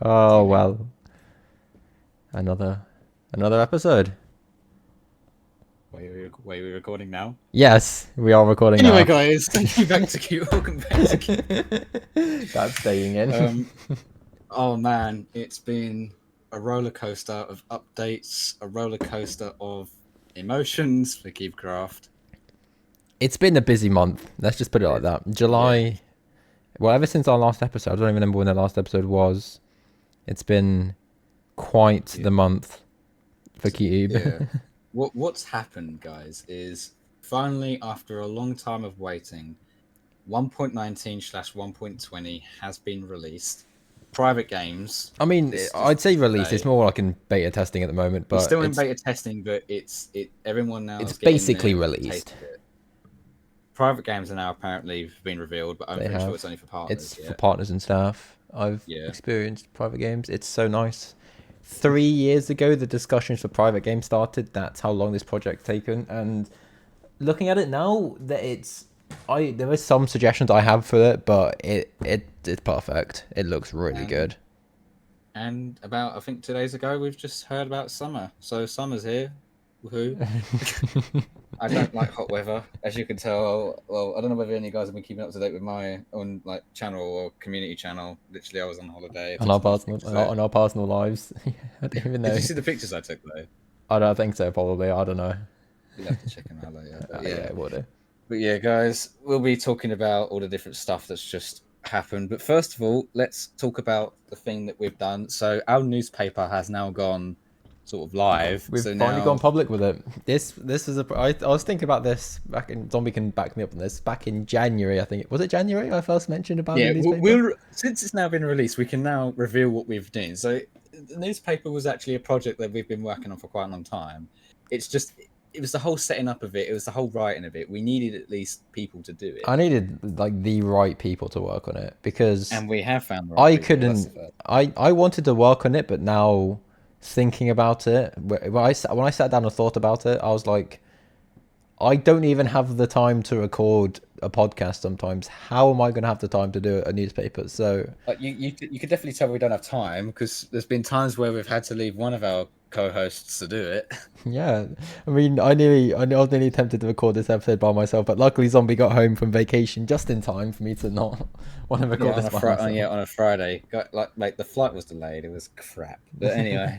Oh well, another episode. Wait, we're recording now. Yes, we are recording Anyway, now. guys, thank you back to Q. Welcome back to Q. That's staying in. Oh man, it's been a roller coaster of updates, a roller coaster of emotions for Cubecraft. It's been a busy month. Let's just put it like that. Yeah, July. Well, ever since our last episode, I don't even remember when the last episode was. It's been quite yeah, the month for yeah. Cube. What's happened, guys, is finally after a long time of waiting, 1.19/1.20 has been released. Private games. I mean, This just I'd say released. It's today. more like in beta testing at the moment, It's but still in beta testing, but everyone now it's is getting basically their taste released. of it. Private games are now apparently been revealed, but I'm They pretty sure it's have. only for partners It's for yet. partners and staff. I've Yeah. experienced private games. It's so nice. 3 years ago, the discussions for private games started. That's how long this project's taken. And looking at it now, that there is some suggestions I have for it, but it's perfect. It looks really And good. about I think 2 days ago we've just heard about summer. So summer's here. Woohoo. I don't like hot weather, as you can tell. Well, I don't know whether any of you guys have been keeping up to date with my own like channel or community channel. Literally, I was on holiday. I on took our some nice personal pictures there. on our personal lives. I don't even Did know. you see the pictures I took though? I don't think so. Probably. I don't know. You'll have to check them out later. But Yeah, yeah. it would. But yeah, guys, we'll be talking about all the different stuff that's just happened. But first of all, let's talk about the thing that we've done. So our newspaper has now gone sort of live. We've So finally gone now, public with it. This is I was thinking about this back in Zombie can back me up on this. Back in January, I think was it January I first mentioned about the yeah, newspaper. since it's now been released, we can now reveal what we've done. So the newspaper was actually a project that we've been working on for quite a long time. It's just it was the whole setting up of it. It was the whole writing of it. We needed at least people to do it, I needed like the right people to work on it because and we have found the right I people. That's the couldn't. first. I wanted to work on it, but now thinking about it, when I sat down and thought about it, I was like, I don't even have the time to record a podcast sometimes. How am I going to have the time to do a newspaper? So You could definitely tell we don't have time because there's been times where we've had to leave one of our co-hosts to do it. yeah, I mean, I was nearly tempted to record this episode by myself, but luckily Zombie got home from vacation just in time for me to not want to record Yeah, this by myself. on a Friday. Like the flight was delayed. It was crap. But anyway,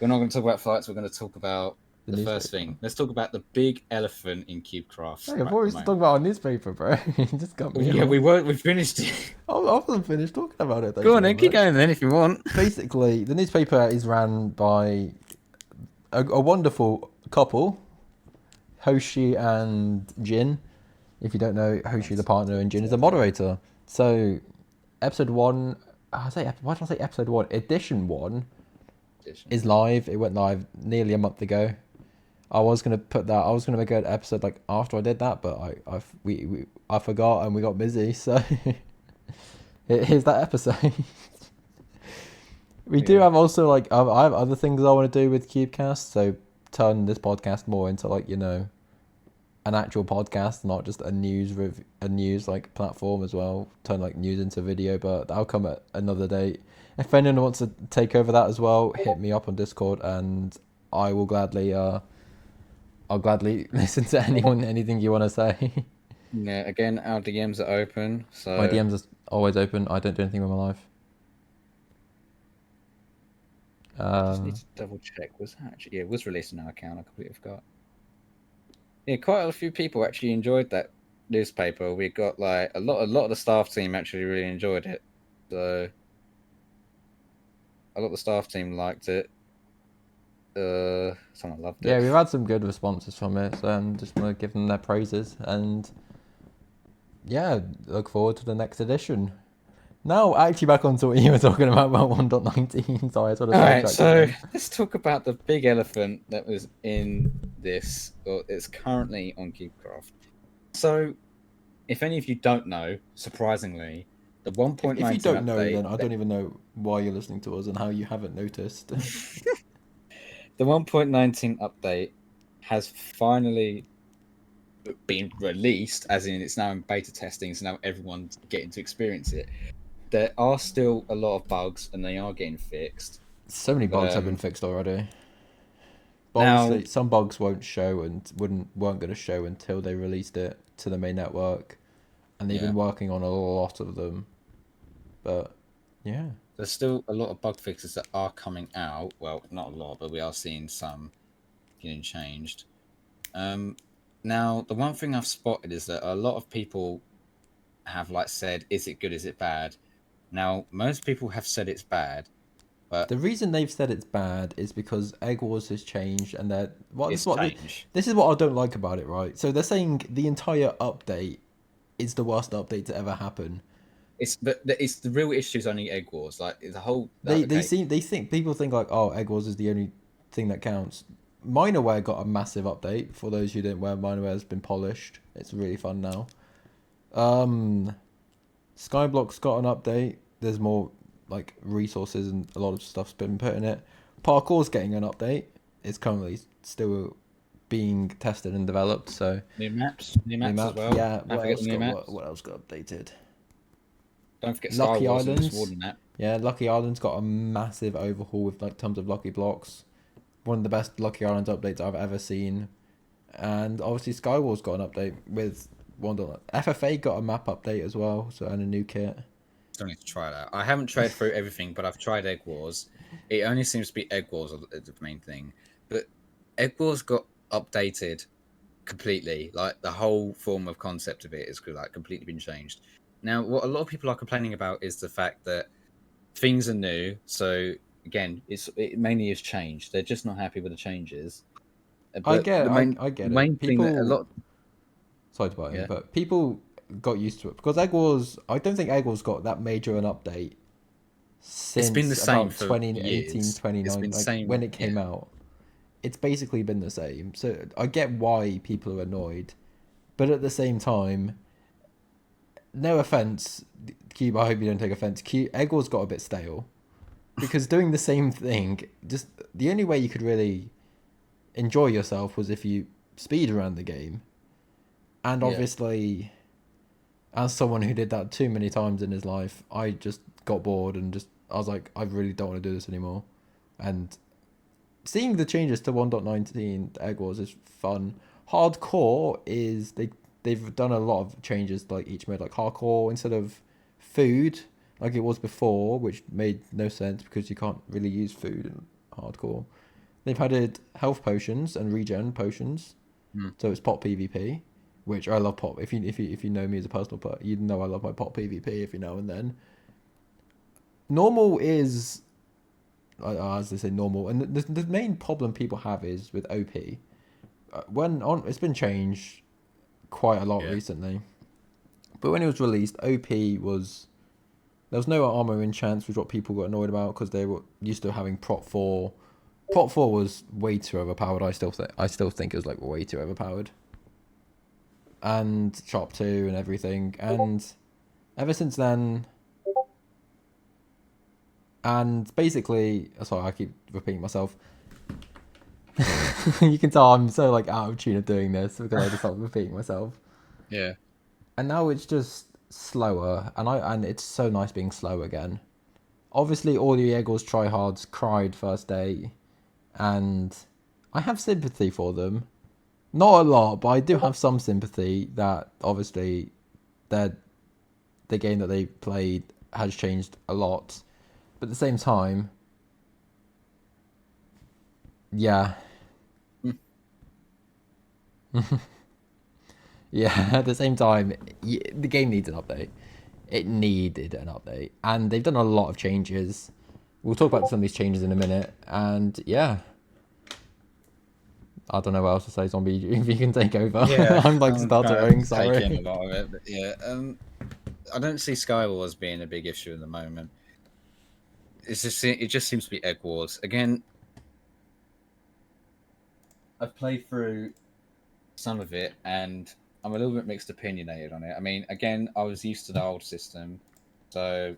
we're not going to talk about flights. We're going to talk about The the first newspaper. thing. Let's talk about the big elephant in Hey, Cubecraft I right thought at we the were talking moment. about our newspaper, bro. You just cut me Yeah, off. we weren't. We finished it. I wasn't finished talking about it. Thank Go you on very then, keep much. going then if you want. Basically, the newspaper is ran by a wonderful couple, Hoshi and Jin. If you don't know, Hoshi the partner and Jin is the moderator. So, episode one, why did I say episode one? Edition one is live. It went live nearly a month ago. I was gonna put that. I was gonna make an episode like after I did that, but I forgot and we got busy. So here's that episode. We do Yeah. have also like I have other things I want to do with Cubecast. So turn this podcast more into like an actual podcast, not just a news like platform as well. Turn like news into video, but that'll come at another date. If anyone wants to take over that as well, hit me up on Discord, and I will gladly I'll gladly listen to anything you want to say. Yeah. Again, our DMs are open. My So DMs are always open. I don't do anything with my life. I just need Um, to double check. Was that actually? Yeah, it was released on our account. I completely forgot. Yeah, quite a few people actually enjoyed that newspaper. We got like a lot of the staff team actually really enjoyed it. So a lot of the staff team liked it. Someone loved yeah, it. we've had some good responses from it, so I'm just gonna give them their praises, and yeah, look forward to the next edition. Now, actually, back onto what you were talking about 1.19. Sorry, I sort of All right, sidetracked you so there. let's talk about the big elephant that was in this, or it's currently on Cubecraft. So, if any of you don't know, surprisingly, the If you 1.19 don't know, update, then I don't even know why you're listening to us and how you haven't noticed. the 1.19 update has finally been released, as in it's now in beta testing, so now everyone's getting to experience it. there are still a lot of bugs, and they are getting fixed. So many But bugs have been fixed already. But now obviously, some bugs won't show and weren't going to show until they released it to the main network, and they've yeah, been working on a lot of them. But yeah, there's still a lot of bug fixes that are coming out. Well, not a lot, but we are seeing some getting changed. Um, Now the one thing I've spotted is that a lot of people have like said, "Is it good? Is it bad?" Now most people have said it's bad, but the reason they've said it's bad is because Egg Wars has changed, and they're it's change. this is what I don't like about it. Right, so they're saying the entire update is the worst update to ever happen. It's the real issue is only Egg Wars. Like the whole They okay, seem they think people think like, oh, Egg Wars is the only thing that counts. Minorware got a massive update. For those who didn't wear, Minorware has been polished. It's really fun now. Um, Skyblock's got an update. There's more like resources and a lot of stuff's been put in it. Parkour's getting an update. It's currently still being tested and developed. So new new maps as maps, well. yeah. Don't What forget else the new got maps. what else got updated? Don't forget Sky Lucky Wars and the Islands. Sword map. Yeah, Lucky Islands got a massive overhaul with like tons of lucky blocks. One of the best Lucky Islands updates I've ever seen. And obviously Skywars got an update with one. FFA got a map update as well, so and a new kit. Still need to try that. I haven't tried through everything, but I've tried Egg Wars. It only seems to be Egg Wars is the main thing, but Egg Wars got updated completely. Like the whole form of concept of it is like completely been changed. Now, what a lot of people are complaining about is the fact that things are new. So again, it mainly is changed. They're just not happy with the changes. But I the get main it. thing that a People lot, sorry to butt in, yeah, but people got used to it because Egg Wars. I don't think Egg Wars got that major an update it's been the since same about for 2018, years. It's 2019, been like when same, it yeah. came out. It's basically been the same. So I get why people are annoyed, but at the same time, no offense, Cube. I hope you don't take offense. Egg Wars got a bit stale because doing the same thing, just the only way you could really enjoy yourself was if you speed around the game. And Yeah. obviously, as someone who did that too many times in his life, I just got bored and just I was like, I really don't want to do this anymore. And seeing the changes to 1.19 Egg Wars is fun. Hardcore is they've done a lot of changes to like each mode. Like hardcore instead of food like it was before, which made no sense because you can't really use food in hardcore. They've added health potions and regen potions, Hmm. so it's pot PvP, which I love pot. If you know me as a personal player, you know I love my pot PvP every now and then. Normal is as they say normal, and the main problem people have is with OP. When on it's been changed quite a lot Yeah. recently, but when it was released, OP was there was no armor in chance, which what people got annoyed about because they were used to having Prot 4. Prot 4 was way too overpowered. I still think it was like way too overpowered. And Chop 2 and everything. And ever since then, and basically, sorry, I keep repeating myself. You can tell I'm so like out of tune of doing this because I just start repeating myself. Yeah. And now it's just slower, and it's so nice being slow again. Obviously, all the Eagles tryhards cried first day, and I have sympathy for them. Not a lot, but I do have some sympathy that obviously their the game that they played has changed a lot. But at the same time, yeah, Hmm. yeah. At the same time, the game needs an update. It needed an update, and they've done a lot of changes. We'll talk about some of these changes in a minute, and yeah, I don't know what else to say. Zombie, if you can take over, Yeah, I'm like I'm trying stuttering. to take in a Sorry. lot of it, but yeah, I don't see Sky Wars being a big issue at the moment. It just seems to be Egg Wars again. I've played through some of it, and I'm a little bit mixed opinionated on it. I mean, again, I was used to the old system, so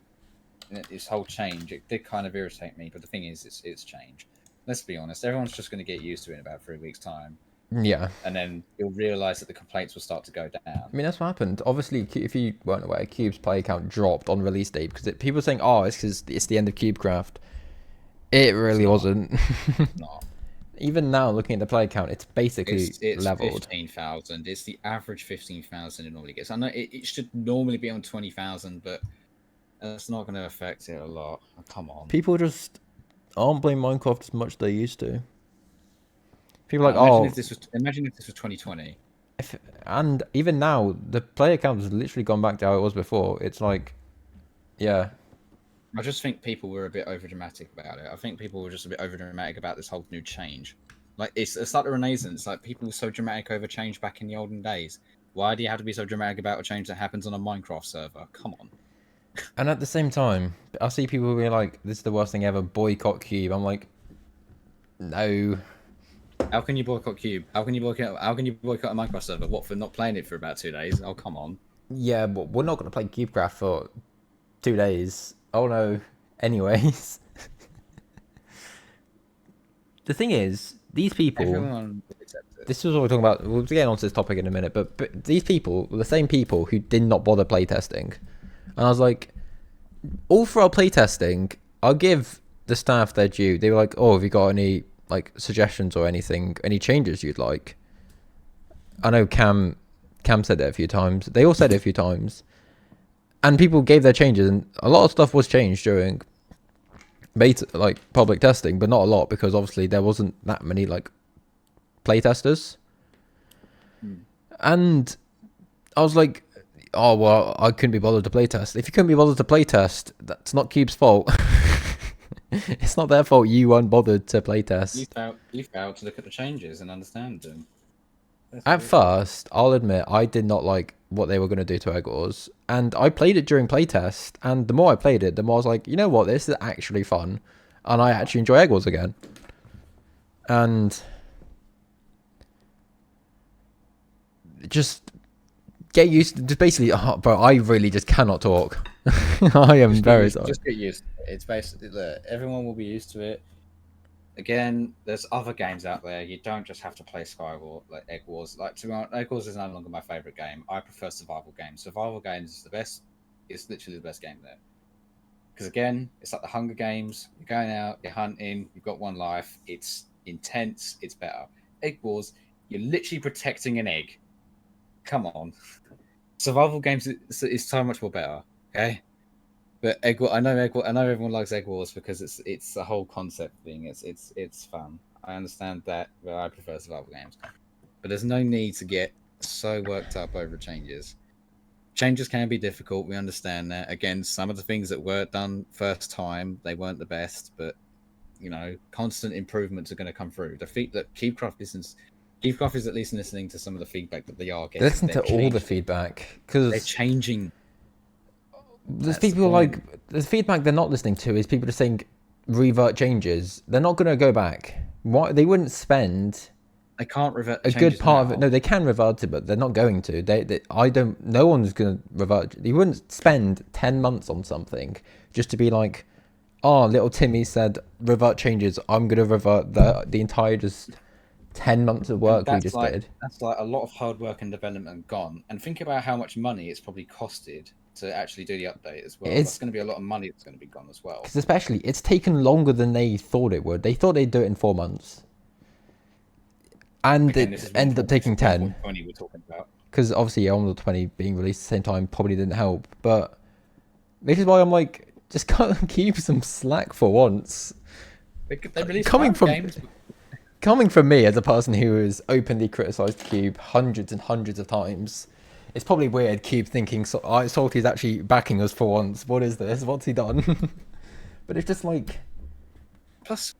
this whole change it did kind of irritate me. But the thing is, it's change. Let's be honest, everyone's just going to get used to it in about 3 weeks' time. Yeah. and then you'll realise that the complaints will start to go I down. mean, that's what happened. Obviously, if you weren't aware, Cube's play count dropped on release date because people were saying, "Oh, it's because it's the end of Cubecraft." It It's really not. wasn't. It's not. Even now, looking at the play count, it's basically It's leveled. 15,000. It's the average 15,000 it normally gets. I know it should normally be on 20,000, but that's not going to affect it a lot. Oh, come on. People just aren't playing Minecraft as much as they used to. People are Now, like, "Oh," imagine if this was 2020. if, and even now, the player count has literally gone back to how it was before. It's like, yeah, I just think people were a bit over dramatic about it. I think people were just a bit over dramatic about this whole new change. Like it's like the Renaissance. Like people were so dramatic over change back in the olden days. Why do you have to be so dramatic about a change that happens on a Minecraft server? Come on. and at the same time, I see people being like, "This is the worst thing ever." Boycott Cube. I'm like, no. How can you boycott Cube? How can you boycott? How can you boycott a Minecraft server? What, for not playing it for about 2 days? Oh, come on. Yeah, but we're not going to play Cubecraft for 2 days. Oh no. Anyways, the thing is, these people. Everyone accepts it. This is what we're talking about. We'll get onto this topic in a minute, but these people were the same people who did not bother playtesting, and I was like, all for our playtesting, I'll give the staff their due. They were like, "Oh, have you got any like suggestions or anything, any changes you'd like?" I know Cam said it a few times. They all said it a few times, and people gave their changes, and a lot of stuff was changed during beta, like public testing, but not a lot because obviously there wasn't that many like playtesters. And I was like, "Oh well, I couldn't be bothered to playtest. If you couldn't be bothered to playtest, that's not Cube's fault. It's not their fault you weren't bothered to playtest." You failed to look at the changes and understand them. That's At what it is. first, I'll admit I did not like what they were going to do to Egg Wars, and I played it during playtest. And the more I played it, the more I was like, you know what, this is actually fun, and I actually enjoy Egg Wars again. And just get used to just basically, oh, bro, I really just cannot talk. I am very sorry. Just get used to it. It's basically that everyone will be used to it. Again, there's other games out there. You don't just have to play Skywars, like Egg Wars. Like, to be honest, Egg Wars is no longer my favorite game. I prefer survival games. Survival games is the best. It's literally the best game there. Because again, it's like the Hunger Games. You're going out, you're hunting. You've got one life. It's intense. It's better. Egg Wars, you're literally protecting an egg. Come on. Survival games is so much more better. Okay. But I know everyone likes Egg Wars because it's a whole concept thing. It's fun. I understand that, but I prefer survival games. But there's no need to get so worked up over changes. Changes can be difficult. We understand that. Again, some of the things that were done first time, they weren't the best, but constant improvements are going to come through. The feat that Keepcraft is at least listening to some of the feedback that they are getting. Listen to all the feedback because they're changing. there's people like the feedback they're not listening to is people just saying revert changes. They're not going to go back. Why they wouldn't spend They can't revert a good part of it. No, they can revert it, but they're not going to. I don't. No one's going to revert. You wouldn't spend 10 months on something just to be like, oh, little Timmy said revert changes. I'm going to revert the entire just 10 months of work we just did. That's like a lot of hard work and development gone. And think about how much money it's probably costed to actually do the update as well. It's going to be a lot of money that's going to be gone as well. Because especially, it's taken longer than they thought it would. They thought they'd do it in 4 months. And again, it ended up taking 10. 20 we're talking about. Because obviously, Emerald 20 being released at the same time probably didn't help. But this is why I'm like, just keep some slack for once. They released games. Coming from me as a person who has openly criticised Cube hundreds and hundreds of times, it's probably weird Cube thinking Salty's actually backing us for once. What is this? What's he done? But it's just like... Plus,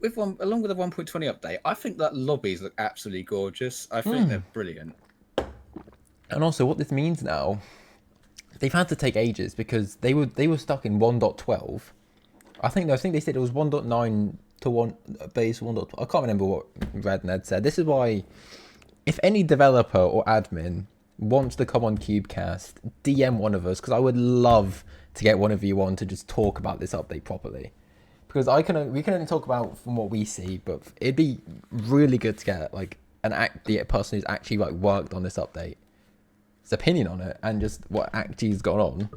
along with the 1.20 update, I think that lobbies look absolutely gorgeous. I think they're brilliant. And also, what this means now, they've had to take ages because they were stuck in 1.12. I think they said it was 1.9 to one base 1.12. I can't remember what Red Ned said. This is why, if any developer or admin wants to come on Cubecast, DM one of us because I would love to get one of you on to just talk about this update properly. Because we can only talk about from what we see, but it'd be really good to get like the person who's actually like worked on this update, his opinion on it, and just what actually's gone on.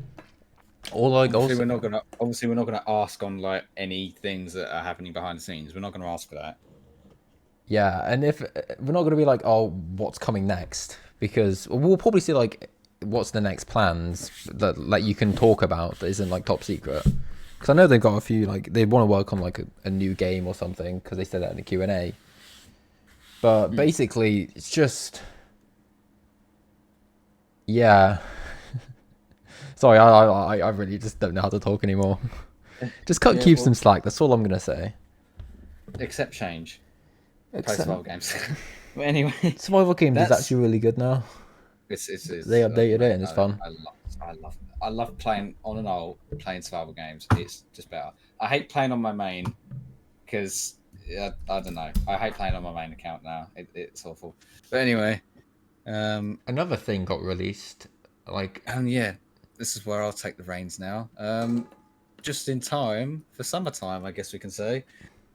Or like Obviously, also, we're not gonna ask on like any things that are happening behind the scenes. We're not gonna ask for that. yeah, and if we're not gonna be like, oh, what's coming next, because we'll probably see like what's the next plans that like you can talk about that isn't like top secret. Because I know they've got a few like they want to work on like a new game or something because they said that in the Q&A. But basically, it's just yeah. Sorry, I really just don't know how to talk anymore. Just cut Yeah, Cube well, some slack. That's all I'm gonna say. accept change. Play Except survival games. But anyway, survival games is that's actually really good now. They it's updated it mate, and it's fun. I love playing on and off playing survival games. It's just better. I hate playing on my main because I don't know. I hate playing on my main account now. It's awful. But anyway, Another thing got released, like and yeah, this is where I'll take the reins now. Just in time for summertime, I guess we can say.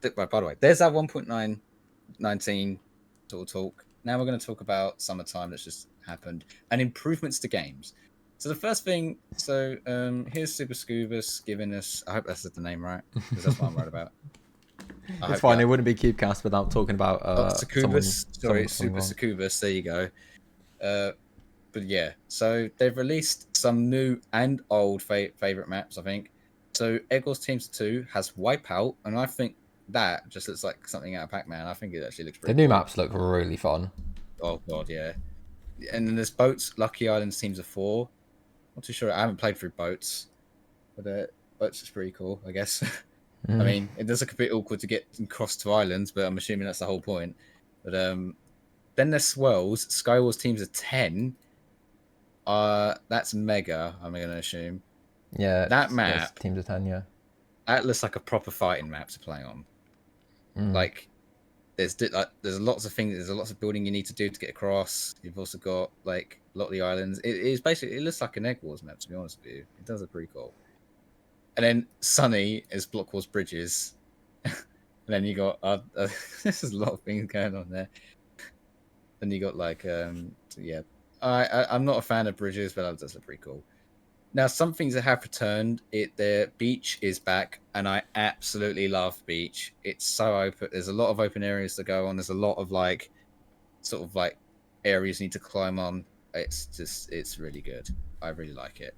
By the way, there's that 1.919 sort of talk. Now we're going to talk about summertime that's just happened and improvements to games. So the first thing, here's Super Scubus giving us. I hope that's the name right because that's what I'm right about. I it's hope fine. yeah. It wouldn't be Cubecast without talking about Succubus, sorry, something Super wrong. Succubus. There you go. But yeah, so they've released some new and old favorite maps. I think so. Eggles Teams 2 has Wipeout, and I think that just looks like something out of Pac-Man. I think it actually looks The pretty new cool. maps look really fun. Oh god, yeah. And then there's Boats, Lucky Islands Teams of 4. Not too sure. I haven't played through Boats, but Boats is pretty cool, I guess. I mean, it does look a bit awkward to get across to islands, but I'm assuming that's the whole point. But then there's Swells, Skywars Teams of 10. That's mega. I'm gonna assume Yeah, that it's map Teams of 10. Yeah. that looks like a proper fighting map to play on. Like there's lots of things. There's lots of building you need to do to get across. You've also got like a lot of the islands. It looks like an Egg Wars map, to be honest with you. It does look pretty cool. And then Sunny is Block Wars Bridges. And then you got there's a lot of things going on there. Then you got like yeah. I'm not a fan of bridges, but that does look pretty cool. Now, some things that have returned, the beach is back, and I absolutely love beach. It's so open. There's a lot of open areas to go on. There's a lot of like, sort of like areas you need to climb on. It's really good. I really like it.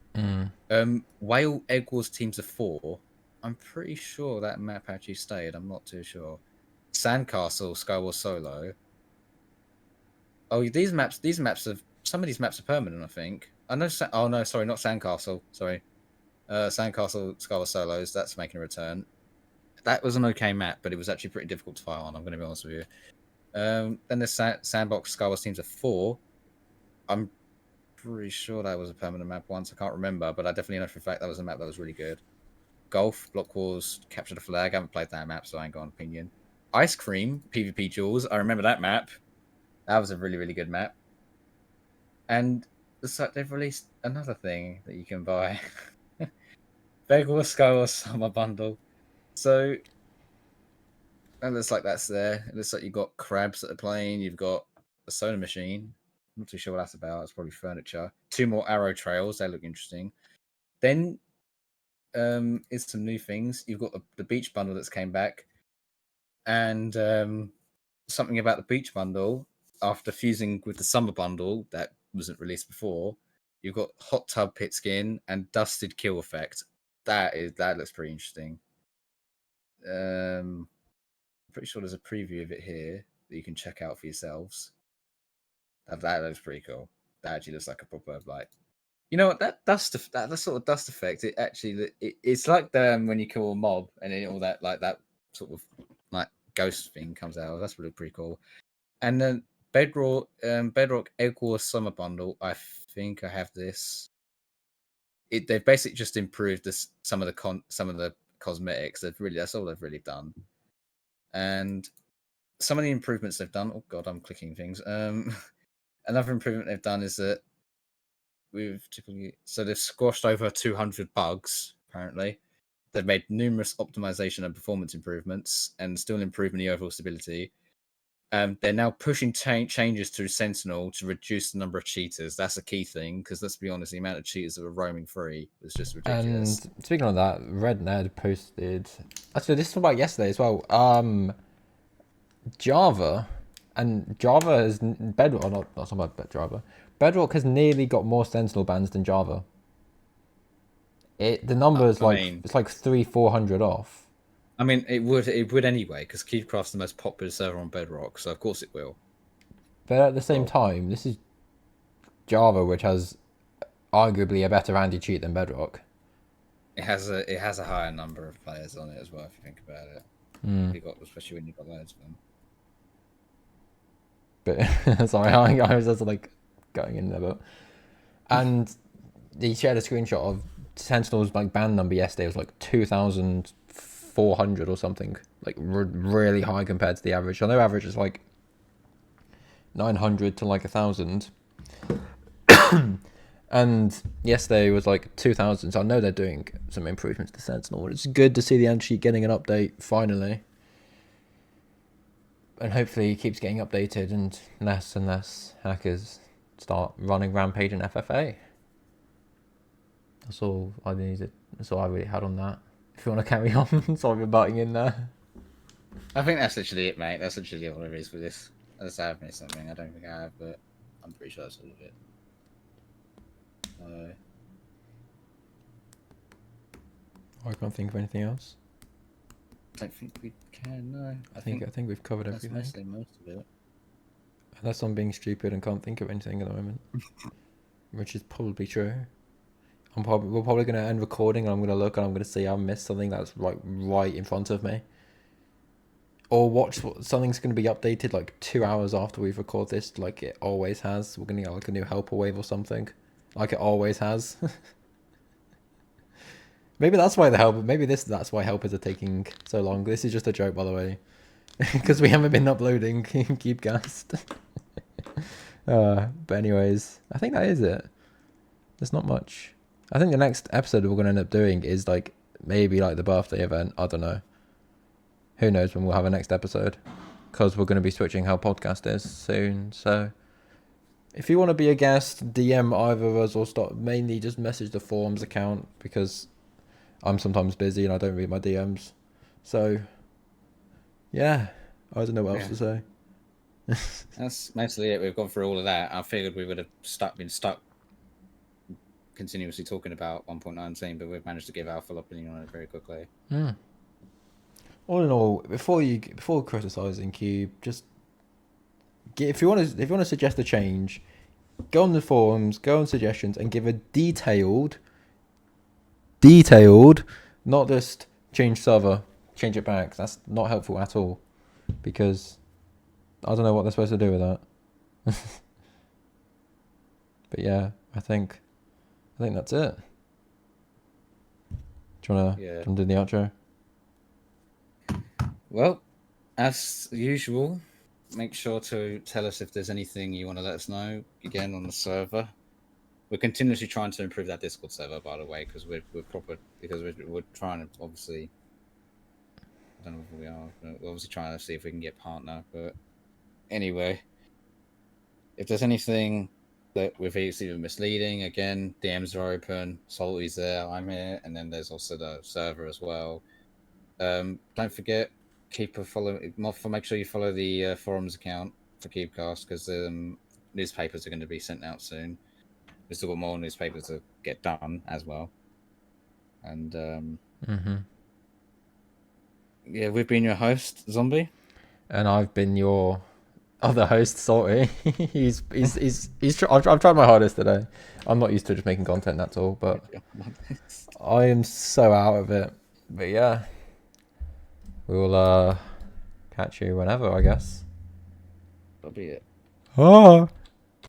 Whale Egg Wars Teams of 4. I'm pretty sure that map actually stayed. I'm not too sure. Sandcastle Skywars Solo. Oh, some of these maps are permanent. I think. I know. Oh no, sorry, not Sandcastle. Sorry. Sandcastle Skywars Solos, that's making a return. That was an okay map, but it was actually pretty difficult to fight on, I'm going to be honest with you. Then the Sandbox Skywars Teams of 4. I'm pretty sure that was a permanent map once. I can't remember, but I definitely know for a fact that was a map that was really good. Golf, Block Wars, Capture the Flag. I haven't played that map, so I ain't got an opinion. Ice Cream, PvP Duels. I remember that map. That was a really, really good map. And they've released another thing that you can buy. Beg Wars Skywars Summer Bundle. So it looks like that's there. It looks like you've got crabs that are playing. You've got a soda machine. I'm not too sure what that's about. It's probably furniture. 2 more arrow trails. They look interesting. Then it's some new things. You've got the beach bundle that's came back. And something about the beach bundle, after fusing with the summer bundle that wasn't released before, you've got hot tub pit skin and dusted kill effect. That looks pretty interesting. Pretty sure there's a preview of it here that you can check out for yourselves. That looks pretty cool. That actually looks like a proper like, you know what, that sort of dust effect. It's like when you kill a mob and then all that sort of like ghost thing comes out. That's really pretty cool. And then Bedrock Egg Wars Summer Bundle. I think I have this. They've basically just improved some of the cosmetics. That's all they've really done. And some of the improvements they've done. Oh god, I'm clicking things. Another improvement they've done is that they've squashed over 200 bugs. Apparently, they've made numerous optimization and performance improvements, and still improving the overall stability. They're now pushing changes to Sentinel to reduce the number of cheaters. That's a key thing because let's be honest, the amount of cheaters that were roaming free was just ridiculous. And speaking of that, Red Ned posted. Actually, this was about yesterday as well. Java has Bedrock. Or not talking about Java. Bedrock has nearly got more Sentinel bans than Java. The number is it's like 300-400 off. I mean, it would anyway because Cubecraft's the most popular server on Bedrock, so of course it will. But at the same time, this is Java, which has arguably a better anti-cheat than Bedrock. It has a higher number of players on it as well, if you think about it. Especially when you've got loads of them. But sorry, I was just like going in there, but and he shared a screenshot of Sentinel's like ban number yesterday. It was like 2,400 or something, like really high compared to the average. I know average is like 900 to like 1,000. And yesterday was like 2,000, so I know they're doing some improvements to Sentinel. It's good to see the anti-cheat getting an update finally. And hopefully it keeps getting updated and less hackers start running rampage in FFA. That's all I needed. That's all I really had on that. If you want to carry on, sorry for butting in there. I think that's literally it, mate. That's literally all there is for this. Unless I have missed something. I don't think I have, but I'm pretty sure that's all of it. I can't think of anything else. I don't think we can, no. I think we've covered everything. That's mostly most of it. Unless I'm being stupid and can't think of anything at the moment. Which is probably true. We're probably going to end recording and I'm going to look and I'm going to see I missed something that's right in front of me. Or something's going to be updated like 2 hours after we've recorded this, like it always has. We're going to get like a new helper wave or something, like it always has. Maybe that's why that's why helpers are taking so long. This is just a joke, by the way, because we haven't been uploading Cubecast. But anyways, I think that is it. There's not much. I think the next episode we're going to end up doing is like maybe like the birthday event. I don't know. Who knows when we'll have a next episode, because we're going to be switching how podcast is soon. So if you want to be a guest, DM either of us or mainly just message the forums account, because I'm sometimes busy and I don't read my DMs. So yeah, I don't know what else to say. That's mostly it. We've gone through all of that. I figured we would have been stuck continuously talking about 1.19, but we've managed to give our full opinion on it very quickly. All in all, before criticizing Cube, just if you want to suggest a change, go on the forums, go on suggestions, and give a detailed, not just change server, change it back. That's not helpful at all, because I don't know what they're supposed to do with that. But yeah, I think that's it. Do you wanna do the outro? Well, as usual, make sure to tell us if there's anything you want to let us know again on the server. We're continuously trying to improve that Discord server, by the way, because we're trying to obviously. I don't know if we are, but we're obviously trying to see if we can get partner. But anyway, if there's anything that we've either misleading, again, DMs are open. Salty's there, I'm here, and then there's also the server as well. Don't forget. Make sure you follow the forums account for Cubecast, because newspapers are going to be sent out soon. We've still got more newspapers to get done as well. And yeah, we've been your host, Zombie, and I've been your other host, Salty. I've tried my hardest today. I'm not used to just making content, that's all. But I am so out of it. But yeah. We'll catch you whenever, I guess. That'll be it. Ah.